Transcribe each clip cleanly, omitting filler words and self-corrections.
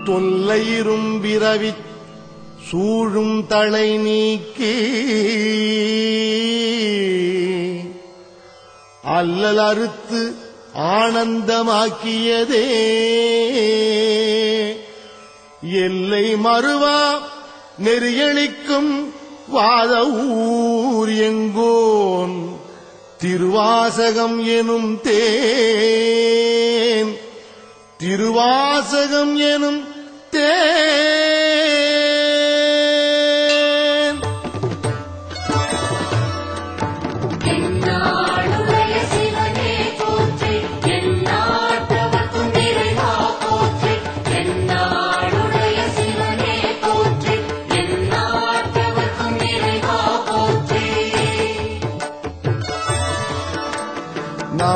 தொல்லையிரும் விரவிச் சூழும் தலை நீக்கி அல்லல் அறுத்து ஆனந்தமாக்கியதே எல்லை மறுவா நெறியளிக்கும் வாத ஊர் எங்கோன் திருவாசகம் எனும் தேன் திருவாசகம் எனும் தேன் என்னாடுடைய சிவனே போற்றி எந்நாட்டவர்க்கும் இறைவா போற்றி என்னாடுடைய சிவனே போற்றி எந்நாட்டவர்க்கும் இறைவா போற்றி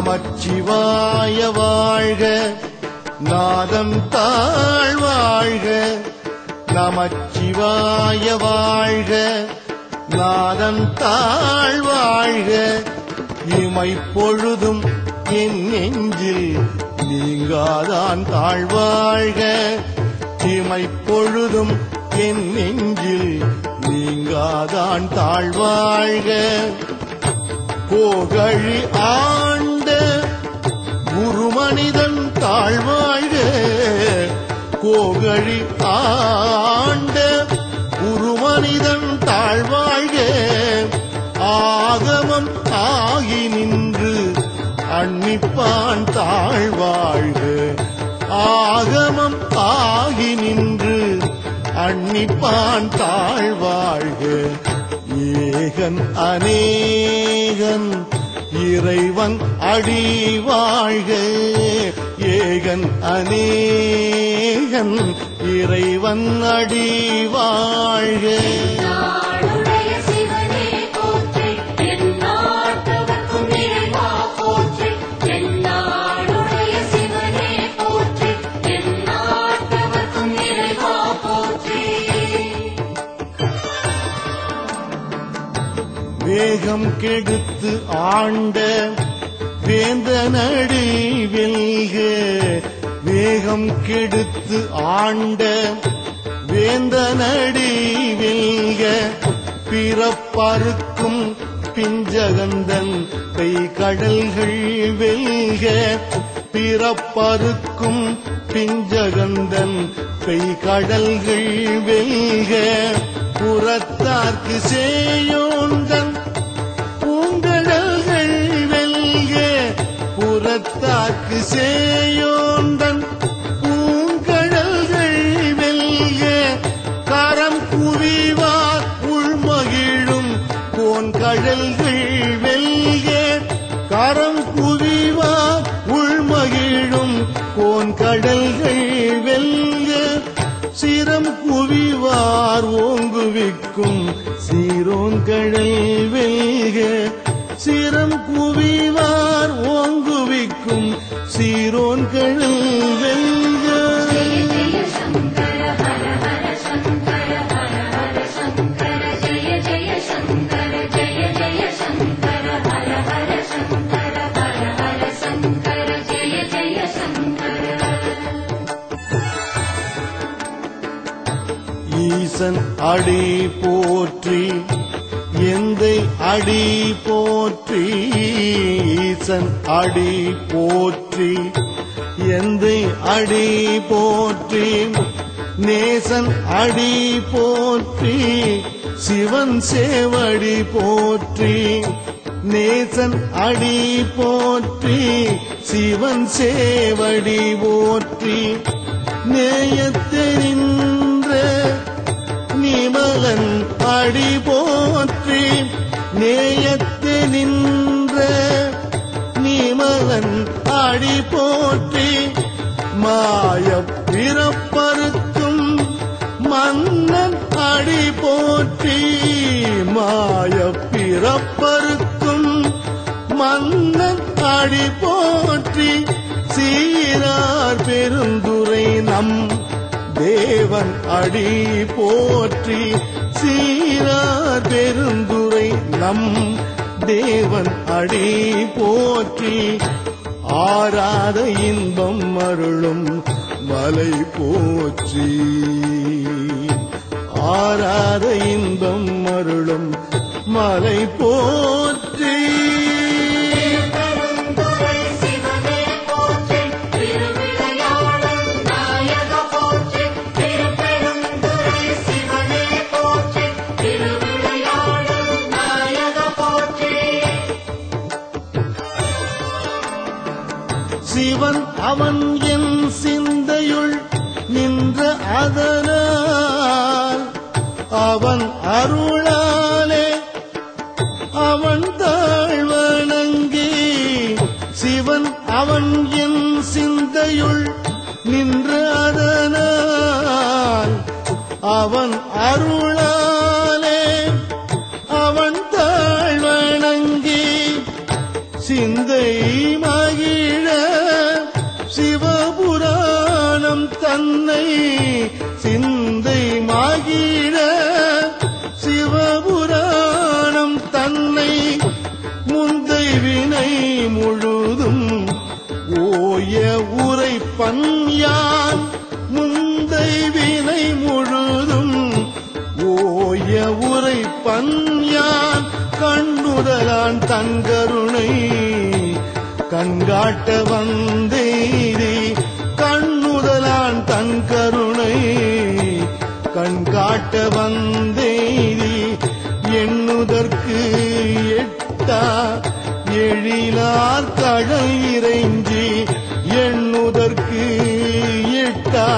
நமச்சிவாய வாழ்க நாதம் தாழ்வாழ்க நமச்சிவாய வாழ்க நாதம் தாழ்வாழ்க இமைப்பொழுதும் என் நெஞ்சில் நீங்காதான் தாழ்வாழ்க இமைப்பொழுதும் என் நெஞ்சில் நீங்காதான் தாழ்வாழ்க கோகழி ஆண்ட குருமனிதன் தாழ்வாழ்க கோகழி ஆண்ட குருமனிதன் தாழ்வாழ்க ஆகமம் ஆகி நின்று அன்னிப்பான் தாழ்வாழ்க ஆகமம் ஆகி நின்று அன்னிப்பான் தாழ்வாழ்க ஏகன் அநேகன் இறைவன் அடி வாழ்க ஏகன் அநேகன் இறைவன் அடி வாழ்க என்னாடுடைய சிவனே போற்றி எந்நாட்டவர்க்கும் இறைவா போற்றி என்னாடுடைய சிவனே போற்றி எந்நாட்டவர்க்கும் இறைவா போற்றி வேகம் கெடுத்து ஆண்ட வேந்தனடி வெல்க வேகம் கெடுத்து ஆண்ட வேந்தனடி வெல்க பிறப்பறுக்கும் பிஞ்சகந்தன் பெய்கடல்கள் வெல்க பிறப்பறுக்கும் பிஞ்சகந்தன் பெய்கடல்கள் வெல்க புறத்தார்க்கு சேயோந்தன் பூங்கடல்கள் வெல்க புறத்தார்க்கு சேயோந்தன் பூங்கடல்கள் வெல்க கரம் குவிவார் உள்மகிழும் கோன்கடல்கள் வெல்க கரம் குவிவார் உள்மகிழும் கோன்கடல்கள் வெல்க சிரம் குவிவார் ஓங்குவிக்கும் சீரோன்கடல் வெல்க சிரம் குவிவார் ஓங்குவிக்கும் சீரோன்கடல் வெல்க ஜெய ஜெய சங்கர ஹர ஹர சங்கர ஹர ஹர சங்கர ஜெய ஜெய சங்கர ஜெய ஜெய சங்கர ஹர ஹர சங்கர ஹர ஹர சங்கர ஜெய ஜெய சங்கர ஈசன் அடி போற்றி எந்தை அடி போற்றி ஈசன் அடி போற்றி எந்தை அடி போற்றி நேசன் அடி போற்றி சிவன் சேவடி போற்றி நேசன் அடி போற்றி சிவன் சேவடி போற்றி நேயத்தெரின்ற நிமலன் அடி போற்றி நேயத்து நின்ற நிமலன் அடி போற்றி மாயப் பிறப்பறுக்கும் மன்னன் அடி போற்றி மாயப் பிறப்பறுக்கும் மன்னன் அடி போற்றி சீரார் பெருந்துரை நம் தேவன் அடி போற்றி சீரார் பெருந்துரை நம் தேவன் அடி போற்றி ஆராத இன்பம் அருளும் மலை போற்றி. ஆராத இன்பம் அருளும் மலை போற்றி. சிவன் அவன் என் சிந்தையுள் நின்ற அதனால் அவன் அருளாலே அவன் தாழ்வணங்கி. சிவன் அவன் என் சிந்தையுள் நின்ற அதனால் அவன் அருளாலே அவன் தாழ்வணங்கி. சிந்தை மகிழ சிவபுராணம் தன்னை சிந்தை மகிழ சிவபுராணம் தன்னை முந்தை வினை முழுதும் ஓய உரைப்பன் யான். முந்தை வினை முழுதும் ஓய உரைப்பன் யான். கண்ணுதலான் தன் கருணை கண்காட்ட வந்தேரி. கண்ணுதலான் தன் கருணை கண்காட்ட வந்தேரி. எண்ணுதற்கு எட்டா எழிலார் கடல் இறைஞ்சி. எண்ணுதற்கு எட்டா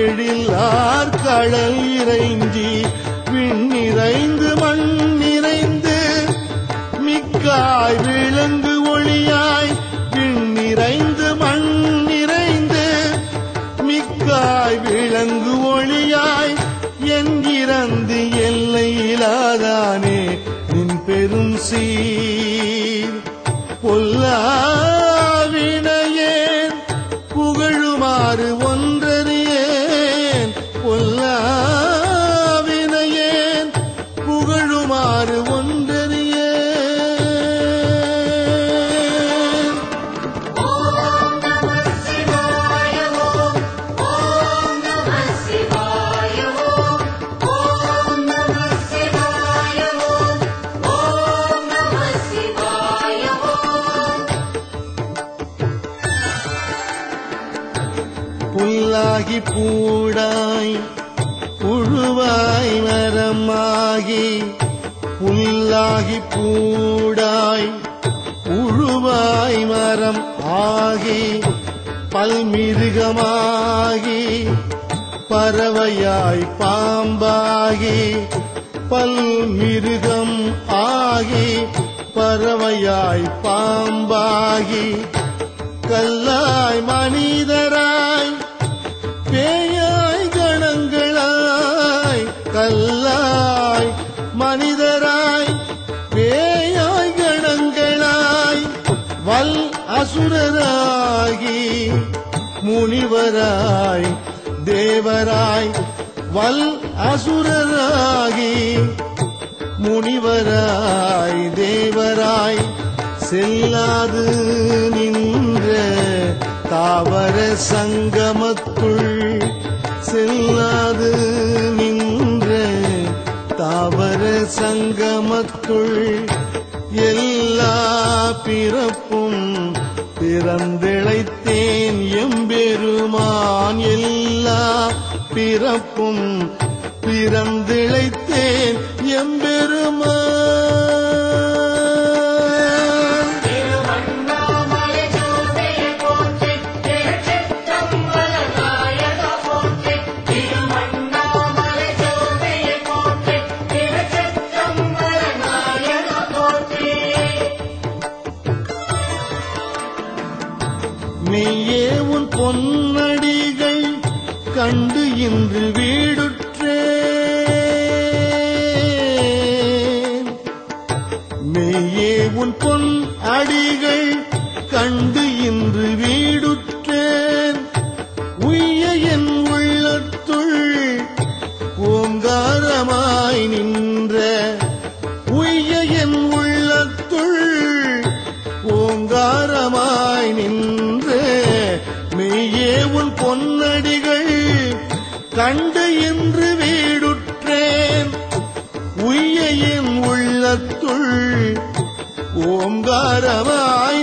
எழிலார் கடல் இறைஞ்சி. விண்ணிறைந்து மண் நிறைந்து மிக்காய் விளங்கு ஒளியாய். விண்ணிறைந்து மண் நிறைந்து மிக்காய் விளங்கு ஒளியாய். என்கிறந்து எல்லையிலாதானே நின் பெரும் சீர். பொல்லாவினையேன் புகழுமாறு ஒன்றறியேன். பொல்லாவினையேன் புகழுமாறு ஒன்றறியேன். புல்லாகி பூடாய் புழுவாய் மரமாகி. புல்லாகி பூடாய் புழுவாய் மரம் ஆகி. பல்மிருகமாகி பறவையாய் பாம்பாகி. பல்மிருகம் ஆகி பறவையாய் பாம்பாகி. கல்லாய் மனிதராய் பேயாய் கணங்களாய். கல்லாய் மனிதராய் பேயாய் கணங்களாய். வல் அசுரராகி முனிவராய் தேவராய். வல் அசுரராகி முனிவராய் தேவராய். செல்லாது நின்ற தாவர சங்கமத்துள். செல்லாது நின்ற தாவர சங்கமத்துள். எல்லா பிறப்பும் பிறந்திழைத்தேன் எம்பெருமான். எல்லா பிறப்பும் பிறந்திழைத்தேன் எம்பெருமான். மெய்யே உன் பொன்னடிகள் கண்டு இன்று வீடுற்றேன். மெய்யே உன் பொன் அடிகள் கண்டு இன்று வீடுற்றேன். உய்ய என் உள்ளத்துள் ஓங்காரமாய் நின்ற. உய்ய என் உள்ளத்துள் ஓங்காரமாய் மெய்யே உன் பொன்னடிகள் கண்டு இன்று வீடுற்றேன் உய்ய என் உள்ளத்துள் ஓங்காரமாய்